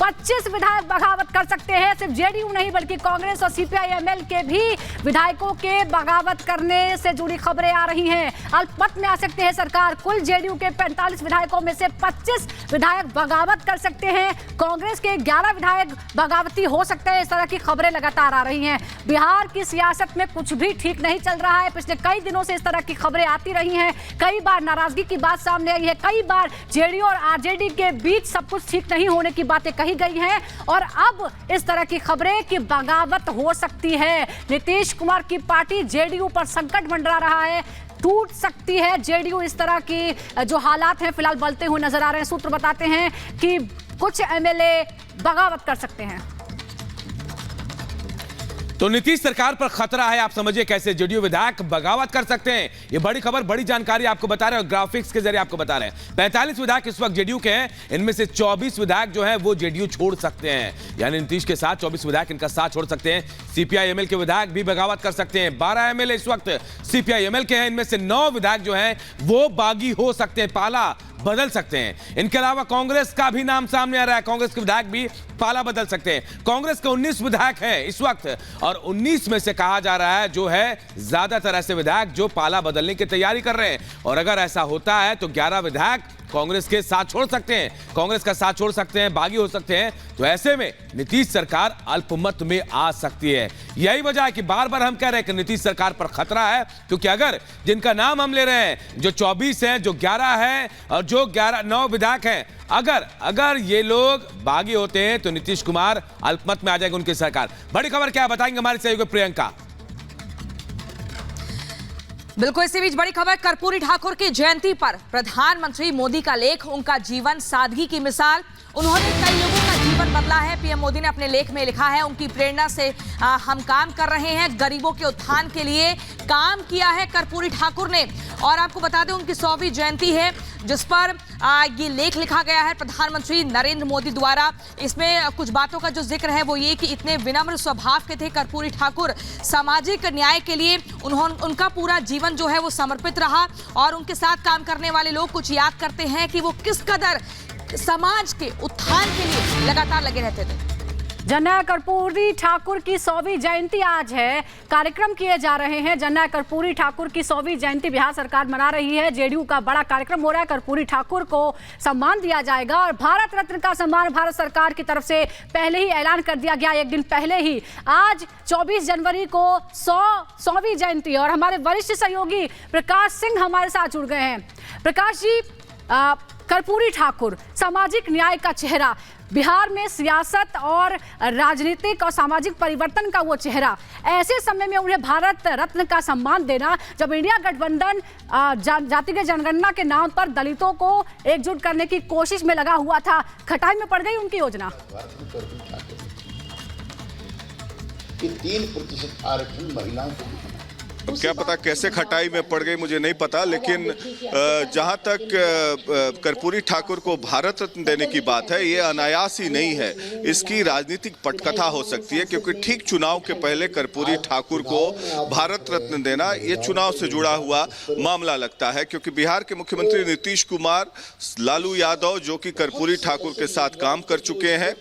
25 विधायक बगावत कर सकते हैं। सिर्फ जेडीयू नहीं बल्कि कांग्रेस और सीपीआई-एमएल के भी विधायकों के बगावत करने से जुड़ी खबरें आ रही हैं। अल्पमत में आ सकते हैं सरकार। कुल जेडीयू के 45 विधायकों में से 25 विधायक बगावत कर सकते हैं। कांग्रेस के 11 विधायक बगावती हो सकते हैं। इस तरह की खबरें लगातार आ रही हैं। बिहार की सियासत में कुछ भी ठीक नहीं चल रहा है। पिछले कई दिनों से इस तरह की खबरें आती रही हैं। कई बार नाराजगी की बात सामने आई है, कई बार जेडीयू और आरजेडी के बीच सब कुछ ठीक नहीं होने की बातें कही गई हैं और अब इस तरह की खबरें कि बगावत हो सकती है। नीतीश कुमार की पार्टी जेडीयू पर संकट मंडरा रहा है, टूट सकती है जेडीयू। इस तरह की जो हालात हैं फिलहाल बनते हुए नजर आ रहे हैं। सूत्र बताते हैं कि कुछ एमएलए बगावत कर सकते हैं। तो नीतीश सरकार पर खतरा है। आप समझिए कैसे जेडीयू विधायक बगावत कर सकते हैं। ये बड़ी खबर, बड़ी जानकारी आपको बता रहे हैं और ग्राफिक्स के जरिए आपको बता रहे हैं। 45 विधायक इस वक्त जेडीयू के हैं। इनमें से 24 विधायक जो हैं वो जेडीयू छोड़ सकते हैं, यानी नीतीश के साथ 24 विधायक इनका साथ छोड़ सकते हैं। सीपीआई-एमएल के विधायक भी बगावत कर सकते हैं। 12 एमएलए इस वक्त सीपीआई-एमएल के हैं। इनमें से 9 विधायक जो हैं वो बागी हो सकते हैं, पाला बदल सकते हैं। इनके अलावा कांग्रेस का भी नाम सामने आ रहा है। कांग्रेस के विधायक भी पाला बदल सकते हैं। कांग्रेस के 19 विधायक हैं इस वक्त और 19 में से कहा जा रहा है जो है ज्यादातर ऐसे विधायक जो पाला बदलने की तैयारी कर रहे हैं और अगर ऐसा होता है तो 11 विधायक कांग्रेस के साथ छोड़ सकते हैं, कांग्रेस का साथ छोड़ सकते हैं, बागी हो सकते हैं। तो ऐसे में नीतीश सरकार अल्पमत में आ सकती है। यही वजह है कि बार बार हम कह रहे हैं कि नीतीश सरकार पर खतरा है, क्योंकि अगर जिनका नाम हम ले रहे हैं, जो 24 हैं, जो 11 हैं और जो 9 विधायक हैं, अगर ये लोग बागी होते हैं तो नीतीश कुमार अल्पमत में आ जाएगी उनकी सरकार। बड़ी खबर क्या बताएंगे हमारे सहयोगी प्रियंका। बिल्कुल, इसी बीच बड़ी खबर, कर्पूरी ठाकुर की जयंती पर प्रधानमंत्री मोदी का लेख, उनका जीवन सादगी की मिसाल। उन्होंने कई लोगों का जीवन बदला है। पीएम मोदी ने अपने लेख में लिखा है, उनकी प्रेरणा से हम काम कर रहे हैं। गरीबों के उत्थान के लिए काम किया है कर्पूरी ठाकुर ने। और आपको बता दें उनकी 100वीं जयंती है जिस पर ये लेख लिखा गया है प्रधानमंत्री नरेंद्र मोदी द्वारा। इसमें कुछ बातों का जो जिक्र है वो ये कि इतने विनम्र स्वभाव के थे कर्पूरी ठाकुर। सामाजिक न्याय के लिए उनका पूरा जीवन जो है वो समर्पित रहा और उनके साथ काम करने वाले लोग कुछ याद करते हैं कि वो किस कदर समाज के उत्थान के लिए लगातार लगे रहते थे। जननायक कर्पूरी ठाकुर की 100वीं जयंती आज है। कार्यक्रम किए जा रहे हैं। जननायक कर्पूरी ठाकुर की 100वीं जयंती बिहार सरकार मना रही है। जेडीयू का बड़ा कार्यक्रम हो रहा है। कर्पूरी ठाकुर को सम्मान दिया जाएगा और भारत रत्न का सम्मान भारत सरकार की तरफ से पहले ही ऐलान कर दिया गया, एक दिन पहले ही। आज 24 जनवरी को 100वीं जयंती और हमारे वरिष्ठ सहयोगी प्रकाश सिंह हमारे साथ जुड़ गए हैं। प्रकाश जी, कर्पूरी ठाकुर सामाजिक न्याय का चेहरा, बिहार में सियासत और राजनीतिक और सामाजिक परिवर्तन का वो चेहरा, ऐसे समय में उन्हें भारत रत्न का सम्मान देना, जब इंडिया गठबंधन जातिगत जनगणना के नाम पर दलितों को एकजुट करने की कोशिश में लगा हुआ था, खटाई में पड़ गई उनकी योजना। 3% आरक्षण महिलाओं को, अब क्या पता कैसे खटाई में पड़ गई, मुझे नहीं पता। लेकिन जहां तक कर्पूरी ठाकुर को भारत रत्न देने की बात है, ये अनायास ही नहीं है। इसकी राजनीतिक पटकथा हो सकती है, क्योंकि ठीक चुनाव के पहले कर्पूरी ठाकुर को भारत रत्न देना ये चुनाव से जुड़ा हुआ मामला लगता है। क्योंकि बिहार के मुख्यमंत्री नीतीश कुमार, लालू यादव जो कि कर्पूरी ठाकुर के साथ काम कर चुके हैं,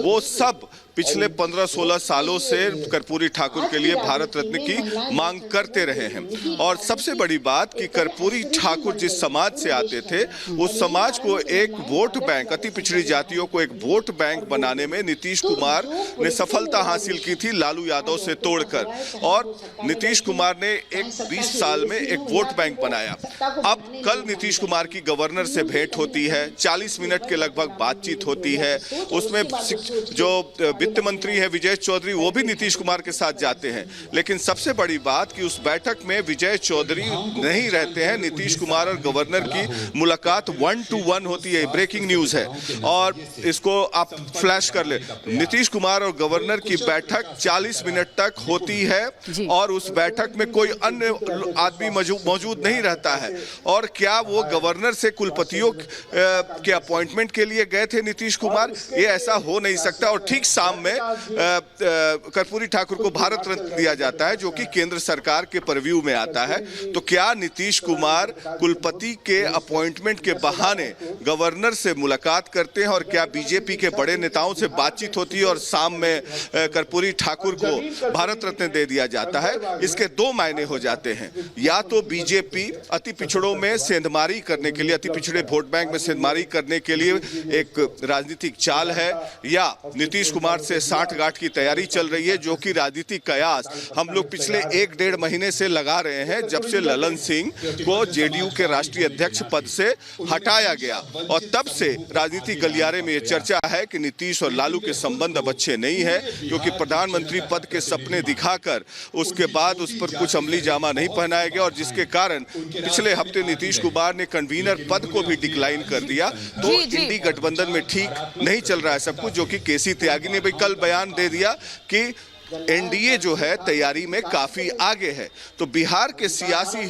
वो सब पिछले 15-16 सालों से कर्पूरी ठाकुर के लिए भारत रत्न की मांग करते रहे हैं। और सबसे बड़ी बात कि कर्पूरी ठाकुर जिस समाज से आते थे, उस समाज को एक वोट बैंक, अति पिछड़ी जातियों को एक वोट बैंक बनाने में नीतीश कुमार ने सफलता हासिल की थी, लालू यादव से तोड़कर। और नीतीश कुमार ने 20 साल में एक वोट बैंक बनाया। अब कल नीतीश कुमार की गवर्नर से भेंट होती है, 40 मिनट के लगभग बातचीत होती है। उसमें जो वित्त मंत्री है विजय चौधरी, वो भी नीतीश कुमार के साथ जाते हैं। लेकिन सबसे बड़ी बात कि उस बैठक में विजय चौधरी नहीं रहते हैं। नीतीश कुमार और गवर्नर की मुलाकात 1-to-1 होती है। ब्रेकिंग न्यूज है और इसको आप फ्लैश कर ले। नीतीश कुमार और गवर्नर की बैठक 40 मिनट तक होती है और उस बैठक में कोई अन्य आदमी मौजूद नहीं रहता है। और क्या वो गवर्नर से कुलपतियों के अपॉइंटमेंट के लिए गए थे नीतीश कुमार? ये ऐसा हो नहीं सकता। और ठीक शाम में कर्पूरी ठाकुर को भारत रत्न दिया जाता है, जो कि केंद्र सरकार के परव्यू में आता है। तो क्या नीतीश कुमार कुलपति के अपॉइंटमेंट के बहाने गवर्नर से मुलाकात करते हैं और क्या बीजेपी के बड़े नेताओं से बातचीत होती है और शाम में कर्पूरी ठाकुर को भारत रत्न दे दिया जाता है? इसके दो मायने हो जाते हैं। या तो बीजेपी अति पिछड़ों में सेंधमारी करने के लिए, अति पिछड़े वोट बैंक में सेंधमारी करने के लिए एक राजनीतिक चाल है, या नीतीश कुमार से साठगांठ की तैयारी चल रही है, जो कि राजनीतिक कयास हम लोग पिछले 1-1.5 महीने से लगा रहे हैं, जब से ललन सिंह को जेडीयू के राष्ट्रीय अध्यक्ष पद से हटाया गया। और तब से राजनीतिक गलियारे में यह चर्चा है कि नीतीश और लालू के संबंध अब अच्छे नहीं है, क्योंकि प्रधानमंत्री पद के सपने दिखाकर उसके बाद उस पर कुछ अमली जामा नहीं पहनाया गया, और जिसके कारण पिछले हफ्ते नीतीश कुमार ने कन्वीनर पद को भी डिक्लाइन कर दिया। तो इंडी गठबंधन में ठीक नहीं चल रहा है सब कुछ, जो कि केसी त्यागी ने भी कल बयान दे दिया कि एनडीए जो है तैयारी में काफी आगे है। तो बिहार के सियासी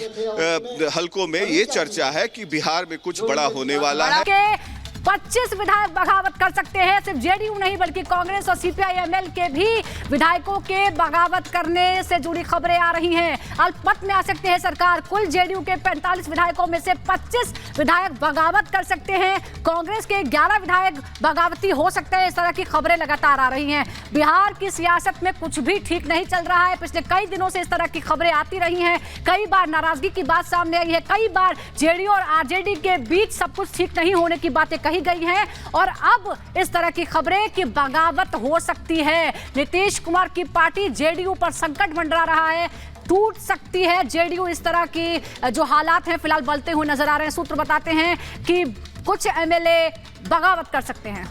हलकों में ये चर्चा है कि बिहार में कुछ बड़ा होने वाला है। 25 विधायक बगावत कर सकते हैं। सिर्फ जेडीयू नहीं बल्कि कांग्रेस और सीपीआई-एमएल के भी विधायकों के बगावत करने से जुड़ी खबरें आ रही हैं। अल्पमत में आ सकते हैं सरकार। कुल जेडीयू के 45 विधायकों में से 25 विधायक बगावत कर सकते हैं। कांग्रेस के 11 विधायक बगावती हो सकते हैं। इस तरह की खबरें लगातार आ रही हैं। बिहार की सियासत में कुछ भी ठीक नहीं चल रहा है। पिछले कई दिनों से इस तरह की खबरें आती रही हैं। कई बार नाराजगी की बात सामने आई है, कई बार जेडीयू और आरजेडी के बीच सब कुछ ठीक नहीं होने की बातें कही गई हैं, और अब इस तरह की खबरें कि बगावत हो सकती है। नीतीश कुमार की पार्टी जेडीयू पर संकट मंडरा रहा है, टूट सकती है जेडीयू। इस तरह की जो हालात हैं फिलहाल बनते हुए नजर आ रहे हैं। सूत्र बताते हैं कि कुछ एमएलए बगावत कर सकते हैं।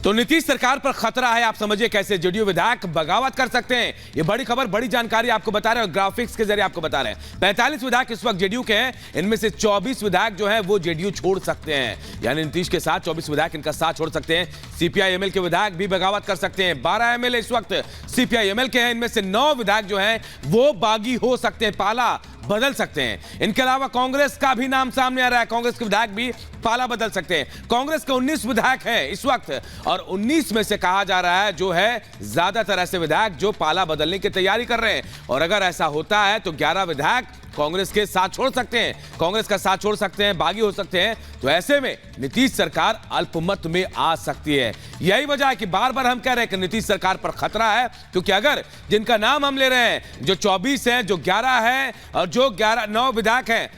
तो नीतीश सरकार पर खतरा है। आप समझिए कैसे जेडीयू विधायक बगावत कर सकते हैं। ये बड़ी खबर, बड़ी जानकारी आपको बता रहे हैं और ग्राफिक्स के जरिए आपको बता रहे हैं। 45 विधायक इस वक्त जेडीयू के हैं। इनमें से 24 विधायक जो हैं वो जेडीयू छोड़ सकते हैं, यानी नीतीश के साथ 24 विधायक इनका साथ छोड़ सकते हैं। सीपीआई-एमएल के विधायक भी बगावत कर सकते हैं। 12 एमएलए इस वक्त सीपीआई-एमएल के हैं। इनमें से 9 विधायक जो हैं वो बागी हो सकते हैं, पाला बदल सकते हैं। इनके अलावा कांग्रेस का भी नाम सामने आ रहा है। कांग्रेस के विधायक भी पाला बदल सकते हैं। कांग्रेस के 19 विधायक हैं इस वक्त, और 19 में से कहा जा रहा है जो है ज्यादातर ऐसे विधायक जो पाला बदलने की तैयारी कर रहे हैं। और अगर ऐसा होता है तो 11 विधायक कांग्रेस के साथ छोड़ सकते हैं, कांग्रेस का साथ छोड़ सकते हैं, बागी हो सकते हैं। तो ऐसे में नीतीश सरकार अल्पमत में आ सकती है। यही वजह है कि बार बार हम कह रहे हैं कि नीतीश सरकार पर खतरा है, क्योंकि अगर जिनका नाम हम ले रहे हैं, जो 24 हैं, जो 11 हैं और जो 9 विधायक हैं,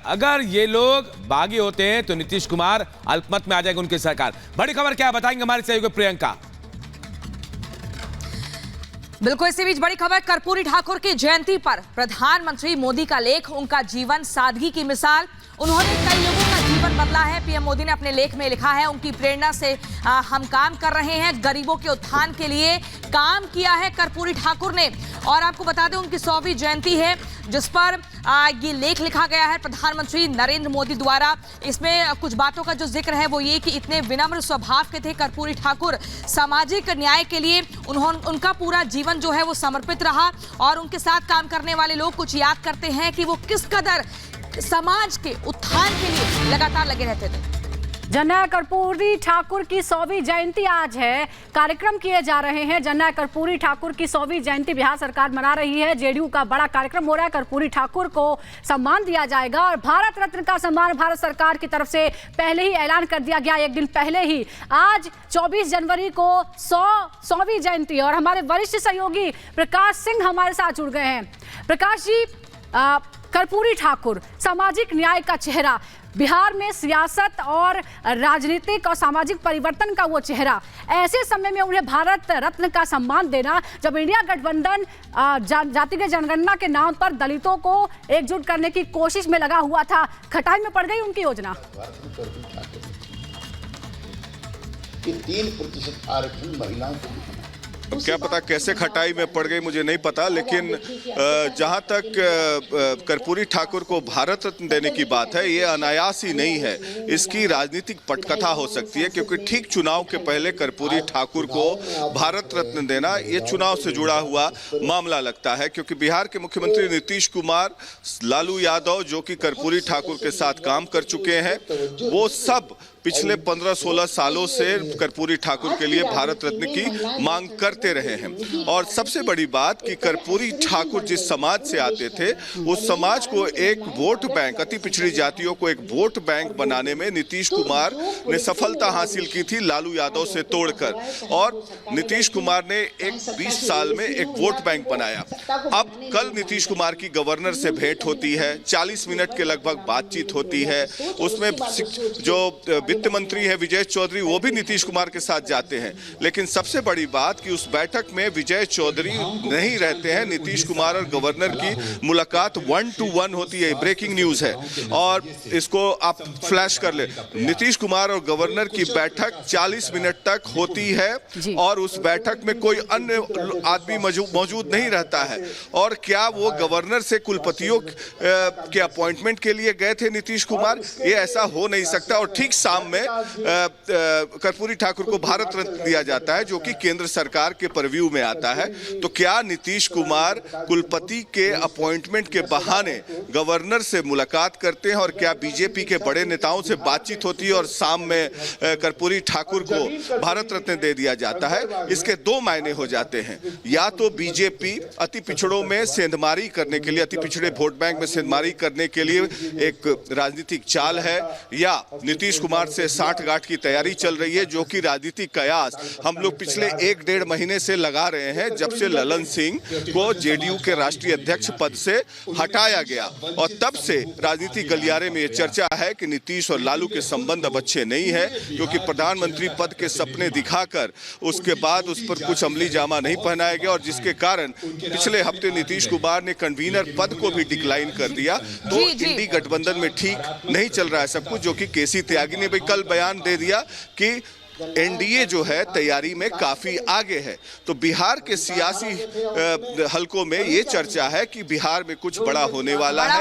अगर ये लोग बागी होते हैं तो नीतीश कुमार अल्पमत में आ जाएगी उनकी सरकार। बड़ी खबर क्या बताएंगे हमारे सहयोगी प्रियंका। बिल्कुल, इसी बीच बड़ी खबर, कर्पूरी ठाकुर की जयंती पर प्रधानमंत्री मोदी का लेख, उनका जीवन सादगी की मिसाल। उन्होंने कई लोगों का जीवन बदला है। पीएम मोदी ने अपने लेख में लिखा है, उनकी प्रेरणा से हम काम कर रहे हैं। गरीबों के उत्थान के लिए काम किया है कर्पूरी ठाकुर ने। और आपको बता दें उनकी 100वीं जयंती है, जिस पर ये लेख लिखा गया है प्रधानमंत्री नरेंद्र मोदी द्वारा। इसमें कुछ बातों का जो जिक्र है वो ये कि इतने विनम्र स्वभाव के थे कर्पूरी ठाकुर। सामाजिक न्याय के लिए उनका पूरा जीवन जो है वो समर्पित रहा, और उनके साथ काम करने वाले लोग कुछ याद करते हैं कि वो किस कदर समाज के उत्थान के लिए लगातार लगे रहते थे। जननायक कर्पूरी ठाकुर की 100वीं जयंती आज है। कार्यक्रम किए जा रहे हैं। जननायक कर्पूरी ठाकुर की 100वीं जयंती बिहार सरकार मना रही है। जेडीयू का बड़ा कार्यक्रम हो रहा है। कर्पूरी ठाकुर को सम्मान दिया जाएगा, और भारत रत्न का सम्मान भारत सरकार की तरफ से पहले ही ऐलान कर दिया गया, एक दिन पहले ही। आज 24 जनवरी को 100वीं जयंती, और हमारे वरिष्ठ सहयोगी प्रकाश सिंह हमारे साथ जुड़ गए हैं। प्रकाश जी, कर्पूरी ठाकुर सामाजिक न्याय का चेहरा, बिहार में सियासत और राजनीतिक और सामाजिक परिवर्तन का वो चेहरा, ऐसे समय में उन्हें भारत रत्न का सम्मान देना, जब इंडिया गठबंधन जातिगत जनगणना के नाम पर दलितों को एकजुट करने की कोशिश में लगा हुआ था, खटाई में पड़ गई उनकी योजना। 3% आरक्षण महिलाओं को। अब क्या पता कैसे खटाई में पड़ गई, मुझे नहीं पता, लेकिन जहां तक कर्पूरी ठाकुर को भारत रत्न देने की बात है, ये अनायास ही नहीं है। इसकी राजनीतिक पटकथा हो सकती है, क्योंकि ठीक चुनाव के पहले कर्पूरी ठाकुर को भारत रत्न देना ये चुनाव से जुड़ा हुआ मामला लगता है। क्योंकि बिहार के मुख्यमंत्री नीतीश कुमार, लालू यादव जो कि कर्पूरी ठाकुर के साथ काम कर चुके हैं, वो सब पिछले 15-16 सालों से कर्पूरी ठाकुर के लिए भारत रत्न की मांग करते रहे हैं। और सबसे बड़ी बात कि कर्पूरी ठाकुर जिस समाज से आते थे, उस समाज को एक वोट बैंक, अति पिछड़ी जातियों को एक वोट बैंक बनाने में नीतीश कुमार ने सफलता हासिल की थी, लालू यादव से तोड़कर। और नीतीश कुमार ने एक 20 साल में एक वोट बैंक बनाया। अब कल नीतीश कुमार की गवर्नर से भेंट होती है, 40 मिनट के लगभग बातचीत होती है। उसमें जो वित्त मंत्री है विजय चौधरी, वो भी नीतीश कुमार के साथ जाते हैं। लेकिन सबसे बड़ी बात कि उस बैठक में विजय चौधरी नहीं रहते हैं। नीतीश कुमार और गवर्नर की मुलाकात 1-to-1 होती है। ब्रेकिंग न्यूज है और इसको आप फ्लैश कर ले। नीतीश कुमार और गवर्नर की बैठक 40 मिनट तक होती है और उस बैठक में कोई अन्य आदमी मौजूद नहीं रहता है। और क्या वो गवर्नर से कुलपतियों के अपॉइंटमेंट के लिए गए थे नीतीश कुमार? ये ऐसा हो नहीं सकता। और ठीक शाम में कर्पूरी ठाकुर को भारत रत्न दिया जाता है, जो कि केंद्र सरकार के परव्यू में आता है। तो क्या नीतीश कुमार कुलपति के अपॉइंटमेंट के बहाने गवर्नर से मुलाकात करते हैं और क्या बीजेपी के बड़े नेताओं से बातचीत होती है और शाम में कर्पूरी ठाकुर को भारत रत्न दे दिया जाता है? इसके दो मायने हो जाते हैं। या तो बीजेपी अति पिछड़ों में सेंधमारी करने के लिए, अति पिछड़े वोट बैंक में सेंधमारी करने के लिए एक राजनीतिक चाल है, या नीतीश कुमार से साठगांठ की तैयारी चल रही है, जो कि राजनीतिक कयास हम लोग पिछले 1-1.5 महीने से लगा रहे हैं, जब से ललन सिंह को जेडीयू के राष्ट्रीय अध्यक्ष पद से हटाया गया। और तब से राजनीतिक गलियारे में यह चर्चा है कि नीतीश और लालू के संबंध अब अच्छे नहीं है, क्योंकि प्रधानमंत्री पद के सपने दिखाकर उसके बाद उस पर कुछ अमली जामा नहीं पहनाया गया, और जिसके कारण पिछले हफ्ते नीतीश कुमार ने कन्वीनर पद को भी डिक्लाइन कर दिया। तो इंडी गठबंधन में ठीक नहीं चल रहा है सब कुछ, जो कि केसी त्यागी ने भी कल बयान दे दिया कि एनडीए जो है तैयारी में काफी आगे है। तो बिहार के सियासी हलकों में ये चर्चा है कि बिहार में कुछ बड़ा होने वाला है।